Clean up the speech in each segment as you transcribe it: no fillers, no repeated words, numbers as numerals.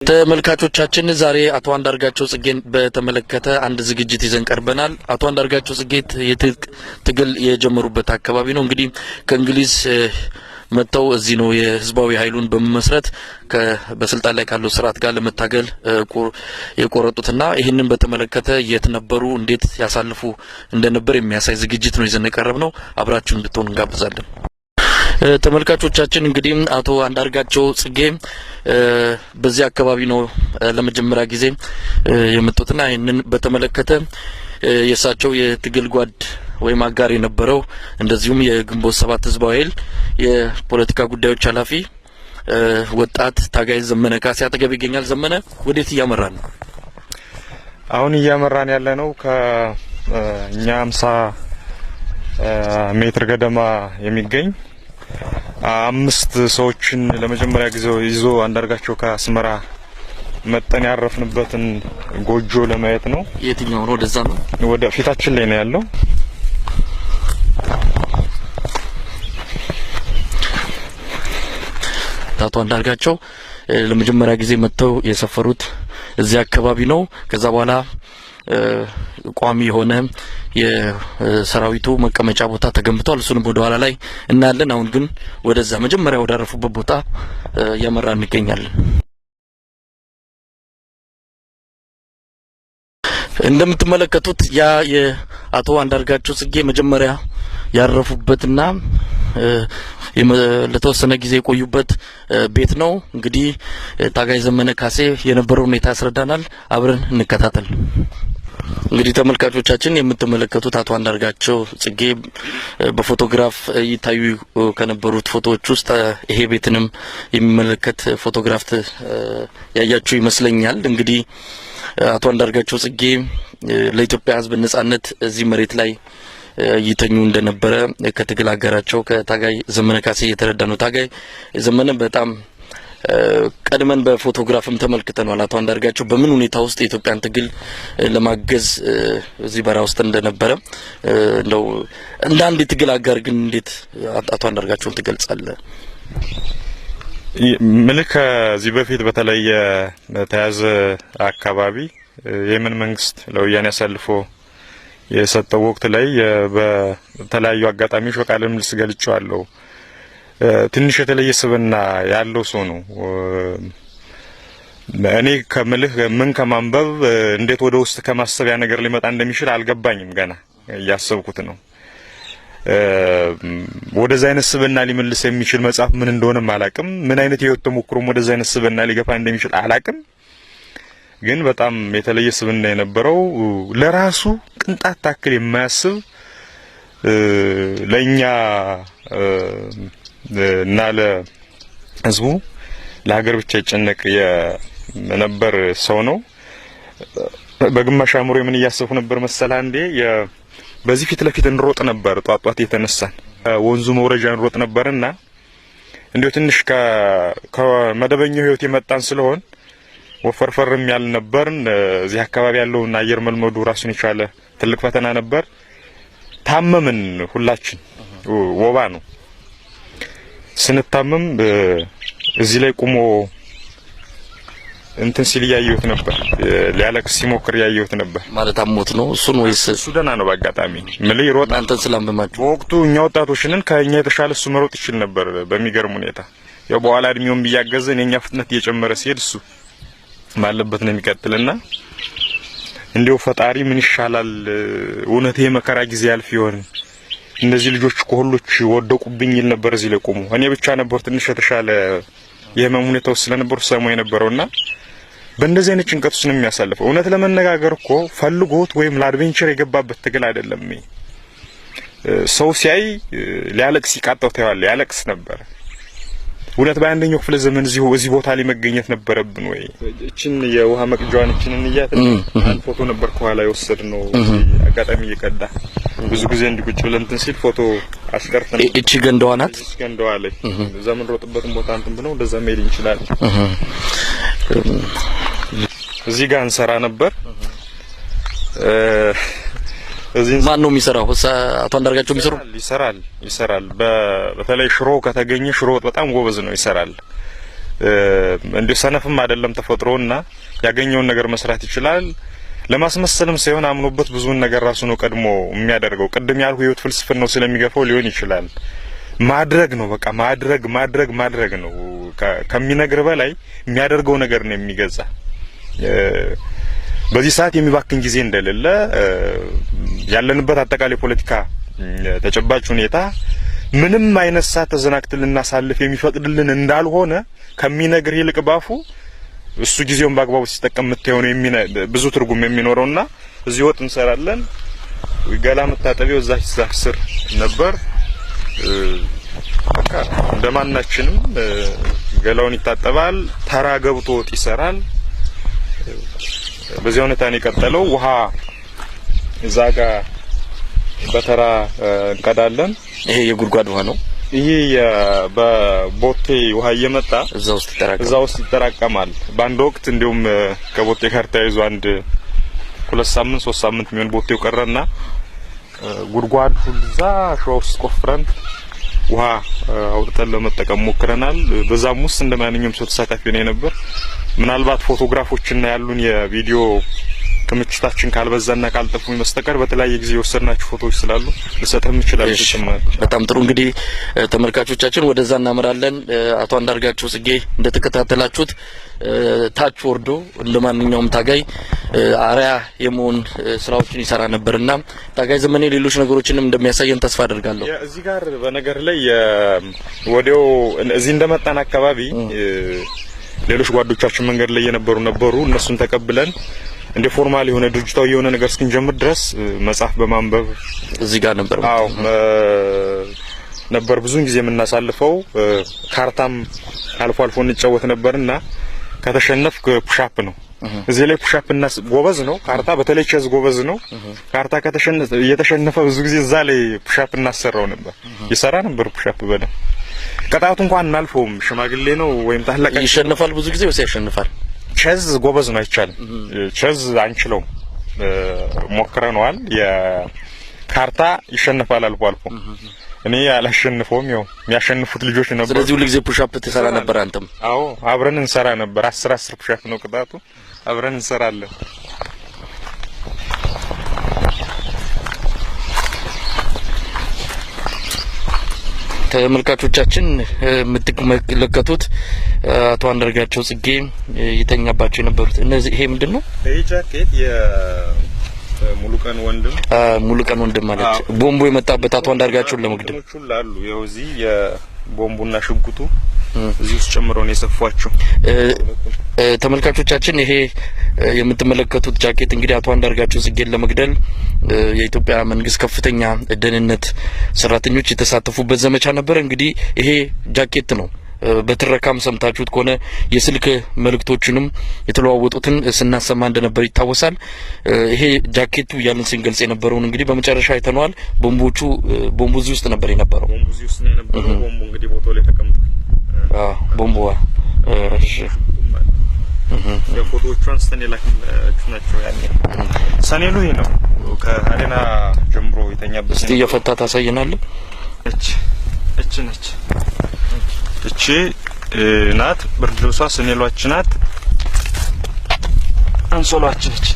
ተመልካቾቻችን ዛሬ አቶ አንዳርጋቸው ጽጌን በተመለከተ አንድ ዝግጅት ይዘን ቀርበናል። አቶ አንዳርጋቸው ጽጌ ትግል የጀመሩበት አካባቢ ነው። እንግዲህ ከእንግሊዝ መተው እዚህ ነው የህዝባዊ ኃይሉን በመመስረት በስልጣን ላይ ካለው ስርዓት ጋር ለመታገል የቆረጡትና ይህንን በተመለከተ የት ነበሩ እንዴት ያሳልፉ እንደነበር የሚያሳይ ዝግጅት ነው ይዘን የቀረብነው። አብራችሁን እንድትሆኑ እንጋብዛለን። ተመልካቾቻችን እንግዲህ አቶ አንዳርጋቸው ጽጌ በዚህ አካባቢ ነው ለመጀመሪያ ጊዜ የመጡትና ይህንን በተመለከተ የሳቸው የትግል ጓድ ወይም አጋር የነበረው እንደዚሁም የግንቦት ሰባት ህዝባዊ ኃይል የፖለቲካ ጉዳዮች ኃላፊ ወጣት ታጋይ ዘመነ ካሴ አጠገብ ይገኛል። ዘመነ ወዴት እያመራን ነው? አሁን እያመራን ያለ ነው ከኛ 50 ሜትር ገደማ የሚገኝ 5 ሰዎችን ለመጀመሪያ ጊዜ ይዞ አንዳርጋቸው ከአስመራ መጠን ያረፍንበትን ጎጆ ለማየት ነው። የትኛው ነው? ወደዛ ነው፣ ወደ ፊታችን ላይ ነው ያለው። አቶ አንዳርጋቸው ለመጀመሪያ ጊዜ መጥተው የሰፈሩት እዚህ አካባቢ ነው። ከዛ በኋላ ቋሚ የሆነ የሰራዊቱ መቀመጫ ቦታ ተገንብቷል። እሱንም ወደ ኋላ ላይ እናያለን። አሁን ግን ወደዛ መጀመሪያ ወዳረፉበት ቦታ እያመራን እንገኛለን። እንደምትመለከቱት ያ የአቶ አንዳርጋቸው ጽጌ መጀመሪያ ያረፉበትና ለተወሰነ ጊዜ የቆዩበት ቤት ነው። እንግዲህ ታጋይ ዘመነ ካሴ የነበረው ሁኔታ ያስረዳናል። አብረን እንከታተል። እንግዲህ ተመልካቾቻችን የምትመለከቱት አቶ አንዳርጋቸው ጽጌ በፎቶግራፍ ይታዩ ከነበሩት ፎቶዎች ውስጥ ይሄ ቤትንም የሚመለከት ፎቶግራፍ ያያችሁ ይመስለኛል። እንግዲህ አቶ አንዳርጋቸው ጽጌ ለኢትዮጵያ ሕዝብ ነጻነት እዚህ መሬት ላይ ይተኙ እንደነበረ ከትግል አጋራቸው ከታጋይ ዘመነ ካሴ የተረዳ ነው። ታጋይ ዘመነ በጣም ቀድመን በፎቶግራፍም ተመልክተናል። አቶ አንዳርጋቸው በምን ሁኔታ ውስጥ የኢትዮጵያን ትግል ለማገዝ እዚህ በራ ውስጥ እንደነበረ ነው። እንደ አንድ የትግል አጋር ግን እንዴት አቶ አንዳርጋቸውን ትገልጻለህ? ምልክ ከዚህ በፊት በተለየ በተያዘ አካባቢ የመን መንግስት ለወያኔ አሳልፎ የሰጠው ወቅት ላይ በተለያዩ አጋጣሚዎች በቃለ ምልልስ ገልጫለሁ። ትንሽ የተለየ ስብዕና ያለው ሰው ነው። እኔ ከምልህ ምን ከማንበብ እንዴት ወደ ውስጥ ከማሰብ ያ ነገር ሊመጣ እንደሚችል አልገባኝም። ገና እያሰብኩት ነው። ወደዛ አይነት ስብዕና ሊመልስ የሚችል መጽሐፍ ምን እንደሆነም አላቅም። ምን አይነት የህይወት ተሞክሮም ወደዛ አይነት ስብዕና ሊገፋ እንደሚችል አላቅም። ግን በጣም የተለየ ስብዕና የነበረው ለራሱ ቅንጣት ታክል የማያስብ ለኛ እና ለህዝቡ ለሀገር ብቻ ይጨነቅ የነበር ሰው ነው። በግማሽ አእምሮ ምን እያሰብኩ ነበር መሰላ እንዴ በዚህ ፊት ለፊት እንሮጥ ነበር። ጧጧት የተነሳን ወንዙ መውረጃ እንሮጥ ነበርና እንዴው ትንሽ ከመደበኛው ህይወት የመጣን ስለሆን ወፈርፈርም ያል ነበርን። እዚህ አካባቢ ያለውን አየር መልመዱ ራሱን የቻለ ትልቅ ፈተና ነበር። ታመምን ሁላችን። ወባ ነው። ስንታመም እዚህ ላይ ቆሞ እንትን ሲል ያየሁት ነበር። ሊያለቅስ ሲሞክር ያየሁት ነበር። ማለት አሞት ነው እሱን ወይስ እሱ ደህና ነው? በአጋጣሚ ምን ይሮጥ አንተን ስላመማችሁ በወቅቱ እኛ ወጣቶች ነን። ከኛ የተሻለ እሱ መሮጥ ይችል ነበር በሚገርም ሁኔታ። ያው በኋላ እድሜውም ቢያገዘን የኛ ፍጥነት እየጨመረ ሲሄድ እሱ ባለበት ነው የሚቀጥልና እንዴው ፈጣሪ ምን ይሻላል እውነት የመከራ ጊዜ ያልፍ ይሆን እነዚህ ልጆች ሁሉች ወደቁብኝ ይል ነበር። እዚህ ላይ ቆሙ። እኔ ብቻ ነበር ትንሽ የተሻለ የህመም ሁኔታ ውስጥ ስለነበርኩ ሰሞኑን የነበረውና በእንደዚህ አይነት ጭንቀት ውስጥ ነው የሚያሳልፈው። እውነት ለመነጋገር እኮ ፈልጎት ወይም ለአድቬንቸር የገባበት ትግል አይደለም። ሰው ሲያይ ሊያለቅስ ይቃጣው ታያለ። ያለቅስ ነበር። እውነት በአንደኛው ክፍለ ዘመን እዚህ ቦታ ላይ መገኘት ነበረብን ወይ? እቺን የውሃ መቅጃዋን እቺን እንያት አንድ ፎቶ ነበር ከኋላ የወሰድነው አጋጣሚ እየቀዳ ብዙ ጊዜ እንዲቁጭ ብለን እንትን ሲል ፎቶ አስቀርተን እቺ ገንዳዋ ናት። ገንዳዋ ላይ ዘመን ሮጥበትን ቦታ እንትን ብለው እንደዛ መሄድ እንችላለን። እዚህ ጋር እንሰራ ነበር። እዚህ ማን ነው የሚሰራው? አቶ አንዳርጋቸው የሚሰሩ ይሰራል። በተለይ ሽሮ ከተገኘ ሽሮ በጣም ጎበዝ ነው፣ ይሰራል። እንደ ሰነፍም አይደለም ተፈጥሮና ያገኘውን ነገር መስራት ይችላል። ለማስመሰልም ሳይሆን አምኖበት ብዙውን ነገር ራሱ ነው ቀድሞ የሚያደርገው። ቅድም ያልኩ ህይወት ፍልስፍናው ስለሚገፋው ሊሆን ይችላል። ማድረግ ነው በቃ ማድረግ ነው። ከሚነግር በላይ የሚያደርገው ነገር ነው የሚገዛ። በዚህ ሰዓት የሚባክን ጊዜ እንደሌለ ያለንበት አጠቃላይ ፖለቲካ ተጨባጭ ሁኔታ ምንም አይነት ሰዓት ተዘናክተን ልናሳልፍ የሚፈቅድልን እንዳልሆነ ከሚነግር ይልቅ ባፉ እሱ ጊዜውን በአግባቡ ሲጠቀም የምታየው ነው ብዙ ትርጉም የሚኖረውና እዚህ ወጥ እንሰራለን። ገላ መታጠቢያው እዛች ዛፍ ስር ነበር። በቃ እንደማናችንም ገላውን ይታጠባል፣ ተራ ገብቶ ወጥ ይሰራል። በዚህ ሁኔታ ነው የቀጠለው። ውሃ እዛ ጋር በተራ እንቀዳለን። ይሄ የጉድጓድ ውሃ ነው። ይሄ በቦቴ ውሃ እየመጣ እዛ ውስጥ ይጠራቀማል። በአንድ ወቅት እንዲሁም ከቦቴ ጋር ተያይዞ አንድ 2 ሳምንት 3 ሳምንት የሚሆን ቦቴው ቀረና ጉድጓድ ሁሉዛ ሸዋ ውስጥ ቆፍረን ውሃ አውጥተን ለመጠቀም ሞክረናል። በዛም ውስጥ እንደማንኛውም ሰው ተሳታፊ ነው ነበር። ምናልባት ፎቶግራፎችና ያሉን የቪዲዮ ክምችታችን ካልበዛና ካልጠፉኝ መስተቀር በተለያየ ጊዜ የወሰድናቸው ፎቶዎች ስላሉ ለሰተም ይችላል። በጣም ጥሩ። እንግዲህ ተመልካቾቻችን ወደዛ እናመራለን። አቶ አንዳርጋቸው ጽጌ እንደተከታተላችሁት ታች ወርዶ እንደማንኛውም ታጋይ አሪያ የመሆን ስራዎችን ይሰራ ነበርና ታጋይ ዘመኔ ሌሎች ነገሮችንም እንደሚያሳየን ተስፋ አደርጋለሁ። እዚህ ጋር በነገር ላይ ወዲያው እዚህ እንደመጣን አካባቢ ሌሎች ጓዶቻችን መንገድ ላይ የነበሩ እነሱን ተቀብለን እንደ ፎርማል የሆነ ድርጅታዊ የሆነ ነገር እስኪንጀምር ድረስ መጽሐፍ በማንበብ እዚህ ጋር ነበር። ነበር ብዙን ጊዜ የምናሳልፈው። ካርታም አልፎ እንጫወት ነበርና ከተሸነፍክ ፑሻፕ ነው። እዚህ ላይ ፑሻፕ እና ጎበዝ ነው። ካርታ በተለይ ቼዝ ጎበዝ ነው። ካርታ እየተሸነፈ ብዙ ጊዜ እዛ ላይ ፑሻፕ እናሰራው ነበር። ይሰራ ነበር ፑሻፕ በደም። ቅጣቱ እንኳን እናልፈውም። ሽማግሌ ነው ወይም ታላቅ ይሸነፋል ብዙ ጊዜ ወይስ ያሸንፋል? ቼዝ ጎበዝ ነው አይቻልም። ቼዝ አንችለው ሞክረነዋል። የካርታ ይሸነፋል አልፎ እኔ አላሸንፈውም። ያው የሚያሸንፉት ልጆች ነበሩ። ስለዚህ ሁሉ ጊዜ ፑሽ አፕ ትሰራ ነበር አንተም? አዎ አብረን እንሰራ ነበር። 10 ፑሽ አፕ ነው ቅጣቱ። አብረን እንሰራለን። ተመልካቾቻችን የምትመለከቱት አቶ አንዳርጋቸው ጽጌ የተኛባቸው የነበሩት እነዚህ ይሄ ምንድነው? ይሄ ጃኬት ሙሉቀን ወንድም ማለት ቦምቡ የመጣበት አቶ አንዳርጋቸውን ለመግደል ሁሉ ያው እዚህ የቦምቡና ሽጉጡ እዚህ ውስጥ ጨምረው ነው የሰፏቸው። ተመልካቾቻችን ይሄ የምትመለከቱት ጃኬት እንግዲህ አቶ አንዳርጋቸው ጽጌን ለመግደል የኢትዮጵያ መንግስት ከፍተኛ ደህንነት ሰራተኞች የተሳተፉበት ዘመቻ ነበር። እንግዲህ ይሄ ጃኬት ነው በትረካም ሰምታችሁት ከሆነ የስልክ መልእክቶችንም የተለዋወጡትን ስናሰማ እንደነበር ይታወሳል። ይሄ ጃኬቱ ያንን ሲንገልጽ የነበረውን እንግዲህ በመጨረሻ አይተነዋል። ቦምቡ እዚህ ውስጥ ነበር የነበረው። ቦምቡ እዚህ ውስጥ ነው የነበረው። ቦምቡ እንግዲህ ቦታው ላይ ተቀምጧል። ቦምቡ እሺ የፎቶዎቹ አንስተን የላክናችሁ ናቸው። ያኔ ሰኔሉ ይሄ ነው ከአሬና ጀምሮ የተኛበት። እስቲ የፈታ ታሳየናለህ? እቺ ነች። እቺ ናት ብርድ ልብሷ፣ ሰኔሏችን ናት። አንሶላችን ነች።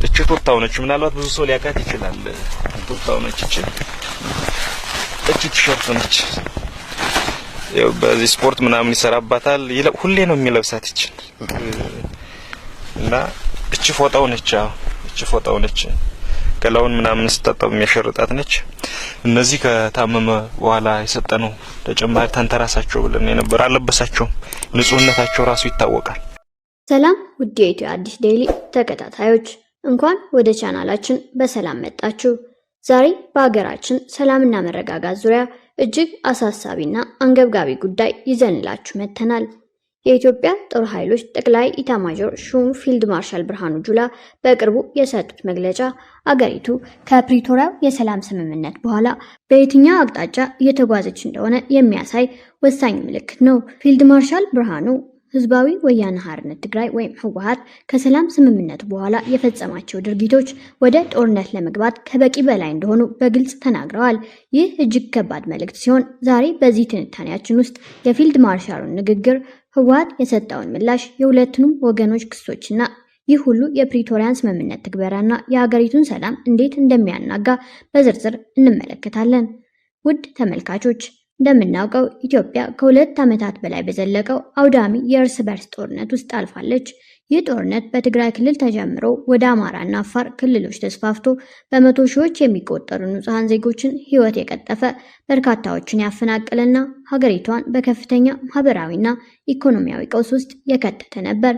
እቺ ቱታው ነች። ምናልባት ብዙ ሰው ሊያውቃት ይችላል። ቱታው ነች። እቺ ቲሸርት ነች። ያው በዚህ ስፖርት ምናምን ይሰራባታል። ሁሌ ነው የሚለብሳት እቺ እና እቺ ፎጣው ነች። እቺ ፎጣው ነች። ገላውን ምናምን ስታጠብ የሚያሸርጣት ነች። እነዚህ ከታመመ በኋላ የሰጠነው ተጨማሪ ተንተራሳቸው ብለን ነበር። አለበሳቸው። ንጹህነታቸው ራሱ ይታወቃል። ሰላም ውድ የኢትዮ አዲስ ዴይሊ ተከታታዮች እንኳን ወደ ቻናላችን በሰላም መጣችሁ። ዛሬ በሀገራችን ሰላምና መረጋጋት ዙሪያ እጅግ አሳሳቢና አንገብጋቢ ጉዳይ ይዘንላችሁ መጥተናል። የኢትዮጵያ ጦር ኃይሎች ጠቅላይ ኢታማዦር ሹም ፊልድ ማርሻል ብርሃኑ ጁላ በቅርቡ የሰጡት መግለጫ አገሪቱ ከፕሪቶሪያው የሰላም ስምምነት በኋላ በየትኛው አቅጣጫ እየተጓዘች እንደሆነ የሚያሳይ ወሳኝ ምልክት ነው። ፊልድ ማርሻል ብርሃኑ ህዝባዊ ወያነ ሓርነት ትግራይ ወይም ህወሓት ከሰላም ስምምነቱ በኋላ የፈጸማቸው ድርጊቶች ወደ ጦርነት ለመግባት ከበቂ በላይ እንደሆኑ በግልጽ ተናግረዋል። ይህ እጅግ ከባድ መልእክት ሲሆን ዛሬ በዚህ ትንታኔያችን ውስጥ የፊልድ ማርሻሉን ንግግር፣ ህወሓት የሰጠውን ምላሽ፣ የሁለቱንም ወገኖች ክሶችና ይህ ሁሉ የፕሪቶሪያን ስምምነት ትግበራና የሀገሪቱን ሰላም እንዴት እንደሚያናጋ በዝርዝር እንመለከታለን። ውድ ተመልካቾች እንደምናውቀው ኢትዮጵያ ከ2 ዓመታት በላይ በዘለቀው አውዳሚ የእርስ በርስ ጦርነት ውስጥ አልፋለች። ይህ ጦርነት በትግራይ ክልል ተጀምሮ ወደ አማራና አፋር ክልሎች ተስፋፍቶ በመቶ ሺዎች የሚቆጠሩ ንጹሃን ዜጎችን ህይወት የቀጠፈ፣ በርካታዎችን ያፈናቀለና ሀገሪቷን በከፍተኛ ማህበራዊና ኢኮኖሚያዊ ቀውስ ውስጥ የከተተ ነበር።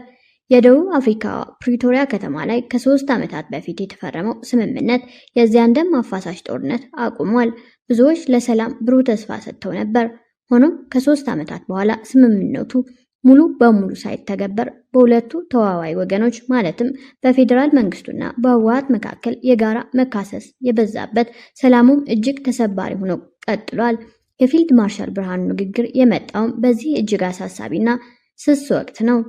የደቡብ አፍሪካ ፕሪቶሪያ ከተማ ላይ ከ3 ዓመታት በፊት የተፈረመው ስምምነት የዚያን ደም አፋሳሽ ጦርነት አቁሟል። ብዙዎች ለሰላም ብሩህ ተስፋ ሰጥተው ነበር። ሆኖም ከ3 ዓመታት በኋላ ስምምነቱ ሙሉ በሙሉ ሳይተገበር በሁለቱ ተዋዋይ ወገኖች ማለትም በፌዴራል መንግስቱና በህወሓት መካከል የጋራ መካሰስ የበዛበት፣ ሰላሙም እጅግ ተሰባሪ ሆኖ ቀጥሏል። የፊልድ ማርሻል ብርሃኑ ንግግር የመጣውም በዚህ እጅግ አሳሳቢና ስስ ወቅት ነው።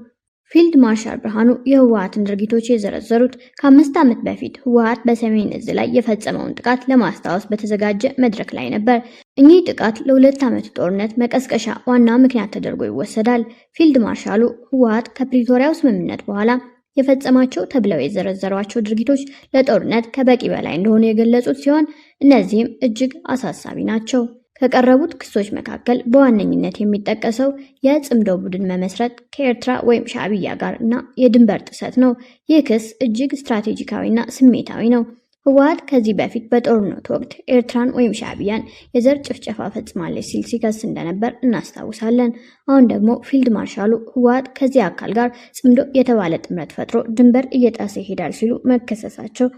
ፊልድ ማርሻል ብርሃኑ የህወሓትን ድርጊቶች የዘረዘሩት ከ5 ዓመት በፊት ህወሓት በሰሜን እዝ ላይ የፈጸመውን ጥቃት ለማስታወስ በተዘጋጀ መድረክ ላይ ነበር። እኚህ ጥቃት ለ2 ዓመት ጦርነት መቀስቀሻ ዋና ምክንያት ተደርጎ ይወሰዳል። ፊልድ ማርሻሉ ህወሓት ከፕሪቶሪያው ስምምነት በኋላ የፈጸማቸው ተብለው የዘረዘሯቸው ድርጊቶች ለጦርነት ከበቂ በላይ እንደሆኑ የገለጹት ሲሆን እነዚህም እጅግ አሳሳቢ ናቸው። ከቀረቡት ክሶች መካከል በዋነኝነት የሚጠቀሰው የጽምዶ ቡድን መመስረት ከኤርትራ ወይም ሻዕቢያ ጋር እና የድንበር ጥሰት ነው። ይህ ክስ እጅግ ስትራቴጂካዊና ስሜታዊ ነው። ህወሓት ከዚህ በፊት በጦርነቱ ወቅት ኤርትራን ወይም ሻዕቢያን የዘር ጭፍጨፋ ፈጽማለች ሲል ሲከስ እንደነበር እናስታውሳለን። አሁን ደግሞ ፊልድ ማርሻሉ ህወሓት ከዚህ አካል ጋር ጽምዶ የተባለ ጥምረት ፈጥሮ ድንበር እየጣሰ ይሄዳል ሲሉ መከሰሳቸው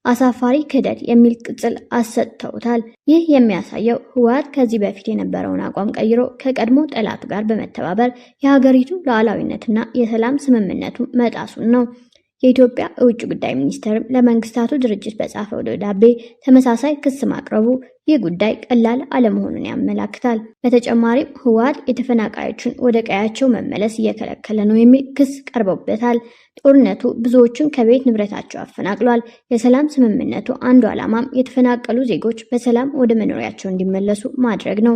አሳፋሪ ክህደት የሚል ቅጽል አሰጥተውታል። ይህ የሚያሳየው ህወሓት ከዚህ በፊት የነበረውን አቋም ቀይሮ ከቀድሞ ጠላቱ ጋር በመተባበር የሀገሪቱ ሉዓላዊነትና የሰላም ስምምነቱን መጣሱን ነው። የኢትዮጵያ የውጭ ጉዳይ ሚኒስቴርም ለመንግስታቱ ድርጅት በጻፈው ደብዳቤ ተመሳሳይ ክስ ማቅረቡ ይህ ጉዳይ ቀላል አለመሆኑን ያመላክታል። በተጨማሪም ህወሓት የተፈናቃዮችን ወደ ቀያቸው መመለስ እየከለከለ ነው የሚል ክስ ቀርቦበታል። ጦርነቱ ብዙዎችን ከቤት ንብረታቸው አፈናቅሏል። የሰላም ስምምነቱ አንዱ ዓላማም የተፈናቀሉ ዜጎች በሰላም ወደ መኖሪያቸው እንዲመለሱ ማድረግ ነው።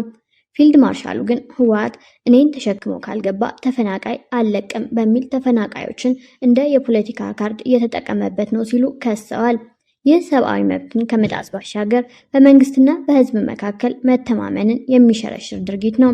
ፊልድ ማርሻሉ ግን ህወሓት እኔን ተሸክሞ ካልገባ ተፈናቃይ አልለቅም በሚል ተፈናቃዮችን እንደ የፖለቲካ ካርድ እየተጠቀመበት ነው ሲሉ ከሰዋል። ይህ ሰብአዊ መብትን ከመጣስ ባሻገር በመንግስትና በህዝብ መካከል መተማመንን የሚሸረሽር ድርጊት ነው።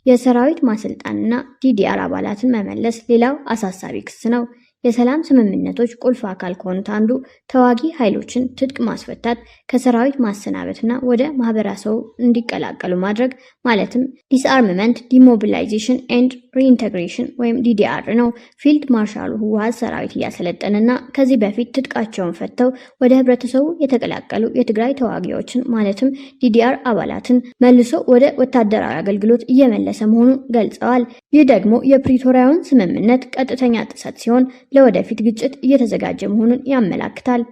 የሰራዊት ማሰልጣንና ዲዲአር አባላትን መመለስ ሌላው አሳሳቢ ክስ ነው። የሰላም ስምምነቶች ቁልፍ አካል ከሆኑት አንዱ ተዋጊ ኃይሎችን ትጥቅ ማስፈታት፣ ከሰራዊት ማሰናበትና ወደ ማህበረሰቡ እንዲቀላቀሉ ማድረግ ማለትም ዲስአርምመንት፣ ዲሞቢላይዜሽን ኤንድ ሪኢንቴግሬሽን ወይም ዲዲአር ነው። ፊልድ ማርሻሉ ህወሓት ሰራዊት እያሰለጠነና ከዚህ በፊት ትጥቃቸውን ፈተው ወደ ህብረተሰቡ የተቀላቀሉ የትግራይ ተዋጊዎችን ማለትም ዲዲአር አባላትን መልሶ ወደ ወታደራዊ አገልግሎት እየመለሰ መሆኑን ገልጸዋል። ይህ ደግሞ የፕሪቶሪያውን ስምምነት ቀጥተኛ ጥሰት ሲሆን ለወደፊት ግጭት እየተዘጋጀ መሆኑን ያመላክታል።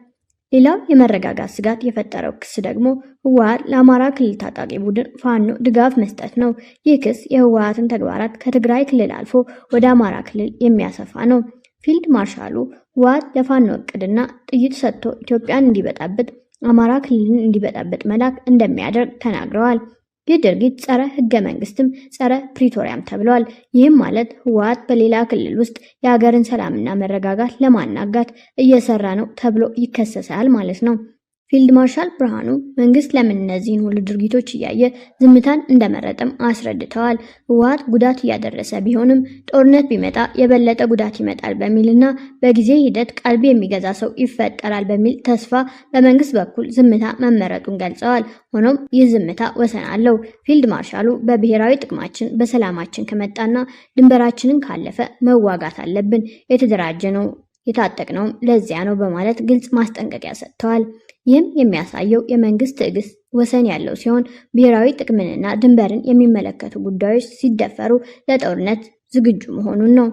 ሌላው የመረጋጋት ስጋት የፈጠረው ክስ ደግሞ ህወሓት ለአማራ ክልል ታጣቂ ቡድን ፋኖ ድጋፍ መስጠት ነው። ይህ ክስ የህወሓትን ተግባራት ከትግራይ ክልል አልፎ ወደ አማራ ክልል የሚያሰፋ ነው። ፊልድ ማርሻሉ ህወሓት ለፋኖ እቅድና ጥይት ሰጥቶ ኢትዮጵያን እንዲበጣብጥ፣ አማራ ክልልን እንዲበጣብጥ መላክ እንደሚያደርግ ተናግረዋል። ይህ ድርጊት ጸረ ህገ መንግስትም ጸረ ፕሪቶሪያም ተብሏል። ይህም ማለት ህወሓት በሌላ ክልል ውስጥ የሀገርን ሰላምና መረጋጋት ለማናጋት እየሰራ ነው ተብሎ ይከሰሳል ማለት ነው። ፊልድ ማርሻል ብርሃኑ መንግስት ለምን እነዚህን ሁሉ ድርጊቶች እያየ ዝምታን እንደመረጠም አስረድተዋል። ህወሓት ጉዳት እያደረሰ ቢሆንም ጦርነት ቢመጣ የበለጠ ጉዳት ይመጣል በሚልና በጊዜ ሂደት ቀልብ የሚገዛ ሰው ይፈጠራል በሚል ተስፋ በመንግስት በኩል ዝምታ መመረጡን ገልጸዋል። ሆኖም ይህ ዝምታ ወሰን አለው። ፊልድ ማርሻሉ በብሔራዊ ጥቅማችን በሰላማችን ከመጣና ድንበራችንን ካለፈ መዋጋት አለብን፣ የተደራጀ ነው የታጠቅነውም ለዚያ ነው በማለት ግልጽ ማስጠንቀቂያ ሰጥተዋል። ይህም የሚያሳየው የመንግስት ትዕግስት ወሰን ያለው ሲሆን ብሔራዊ ጥቅምንና ድንበርን የሚመለከቱ ጉዳዮች ሲደፈሩ ለጦርነት ዝግጁ መሆኑን ነው።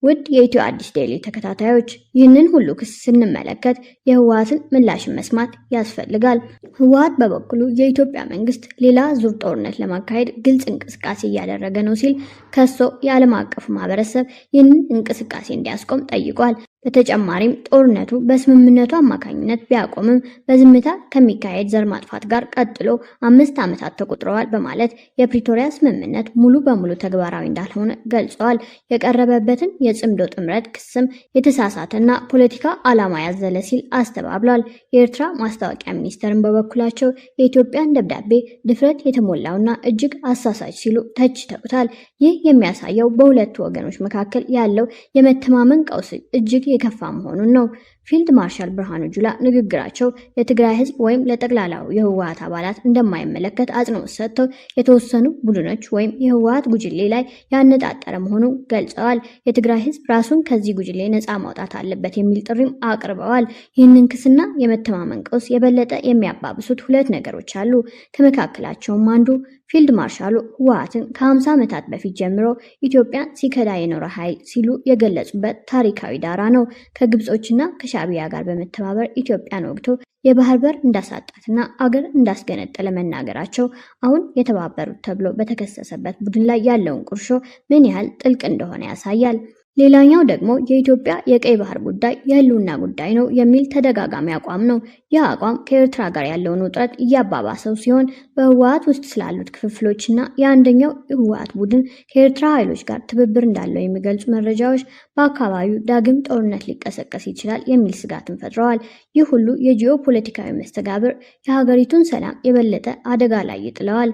ውድ የኢትዮ አዲስ ዴይሊ ተከታታዮች ይህንን ሁሉ ክስ ስንመለከት የህወሓትን ምላሽን መስማት ያስፈልጋል። ህወሓት በበኩሉ የኢትዮጵያ መንግስት ሌላ ዙር ጦርነት ለማካሄድ ግልጽ እንቅስቃሴ እያደረገ ነው ሲል ከሶ የዓለም አቀፉ ማህበረሰብ ይህንን እንቅስቃሴ እንዲያስቆም ጠይቋል። በተጨማሪም ጦርነቱ በስምምነቱ አማካኝነት ቢያቆምም በዝምታ ከሚካሄድ ዘር ማጥፋት ጋር ቀጥሎ 5 ዓመታት ተቆጥረዋል በማለት የፕሪቶሪያ ስምምነት ሙሉ በሙሉ ተግባራዊ እንዳልሆነ ገልጸዋል። የቀረበበትን የጽምዶ ጥምረት ክስም የተሳሳተና ፖለቲካ ዓላማ ያዘለ ሲል አስተባብሏል። የኤርትራ ማስታወቂያ ሚኒስትርን በበኩላቸው የኢትዮጵያን ደብዳቤ ድፍረት የተሞላውና እጅግ አሳሳች ሲሉ ተችተውታል። ይህ የሚያሳየው በሁለቱ ወገኖች መካከል ያለው የመተማመን ቀውስ እጅግ የከፋ መሆኑን ነው። ፊልድ ማርሻል ብርሃኑ ጁላ ንግግራቸው ለትግራይ ህዝብ ወይም ለጠቅላላው የህወሓት አባላት እንደማይመለከት አጽንኦት ሰጥተው የተወሰኑ ቡድኖች ወይም የህወሓት ጉጅሌ ላይ ያነጣጠረ መሆኑን ገልጸዋል። የትግራይ ህዝብ ራሱን ከዚህ ጉጅሌ ነፃ ማውጣት አለበት የሚል ጥሪም አቅርበዋል። ይህንን ክስና የመተማመን ቀውስ የበለጠ የሚያባብሱት ሁለት ነገሮች አሉ። ከመካከላቸውም አንዱ ፊልድ ማርሻሉ ህወሓትን ከ50 ዓመታት በፊት ጀምሮ ኢትዮጵያን ሲከዳ የኖረ ኃይል ሲሉ የገለጹበት ታሪካዊ ዳራ ነው። ከግብጾችና ከሻዕቢያ ጋር በመተባበር ኢትዮጵያን ወግቶ የባህር በር እንዳሳጣትና አገር እንዳስገነጠለ መናገራቸው አሁን የተባበሩት ተብሎ በተከሰሰበት ቡድን ላይ ያለውን ቁርሾ ምን ያህል ጥልቅ እንደሆነ ያሳያል። ሌላኛው ደግሞ የኢትዮጵያ የቀይ ባህር ጉዳይ የህልውና ጉዳይ ነው የሚል ተደጋጋሚ አቋም ነው። ይህ አቋም ከኤርትራ ጋር ያለውን ውጥረት እያባባሰው ሲሆን በህወሓት ውስጥ ስላሉት ክፍፍሎችና የአንደኛው የህወሓት ቡድን ከኤርትራ ኃይሎች ጋር ትብብር እንዳለው የሚገልጹ መረጃዎች በአካባቢው ዳግም ጦርነት ሊቀሰቀስ ይችላል የሚል ስጋትን ፈጥረዋል። ይህ ሁሉ የጂኦ ፖለቲካዊ መስተጋብር የሀገሪቱን ሰላም የበለጠ አደጋ ላይ ይጥለዋል።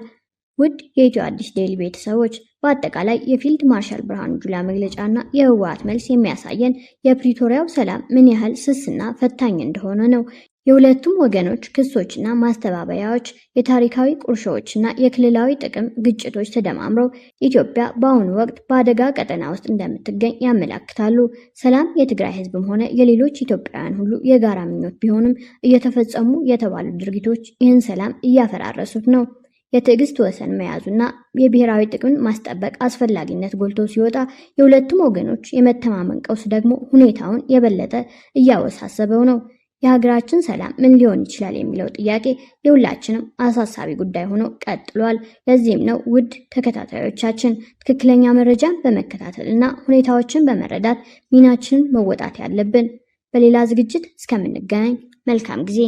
ውድ የኢትዮ አዲስ ዴይሊ ቤተሰቦች በአጠቃላይ የፊልድ ማርሻል ብርሃኑ ጁላ መግለጫና የህወሓት መልስ የሚያሳየን የፕሪቶሪያው ሰላም ምን ያህል ስስና ፈታኝ እንደሆነ ነው። የሁለቱም ወገኖች ክሶችና ማስተባበያዎች የታሪካዊ ቁርሾዎችና የክልላዊ ጥቅም ግጭቶች ተደማምረው ኢትዮጵያ በአሁኑ ወቅት በአደጋ ቀጠና ውስጥ እንደምትገኝ ያመለክታሉ። ሰላም የትግራይ ህዝብም ሆነ የሌሎች ኢትዮጵያውያን ሁሉ የጋራ ምኞት ቢሆንም እየተፈጸሙ የተባሉ ድርጊቶች ይህን ሰላም እያፈራረሱት ነው። የትዕግስት ወሰን መያዙና የብሔራዊ ጥቅምን ማስጠበቅ አስፈላጊነት ጎልቶ ሲወጣ የሁለቱም ወገኖች የመተማመን ቀውስ ደግሞ ሁኔታውን የበለጠ እያወሳሰበው ነው። የሀገራችን ሰላም ምን ሊሆን ይችላል የሚለው ጥያቄ የሁላችንም አሳሳቢ ጉዳይ ሆኖ ቀጥሏል። ለዚህም ነው ውድ ተከታታዮቻችን ትክክለኛ መረጃን በመከታተልና ሁኔታዎችን በመረዳት ሚናችንን መወጣት ያለብን። በሌላ ዝግጅት እስከምንገናኝ መልካም ጊዜ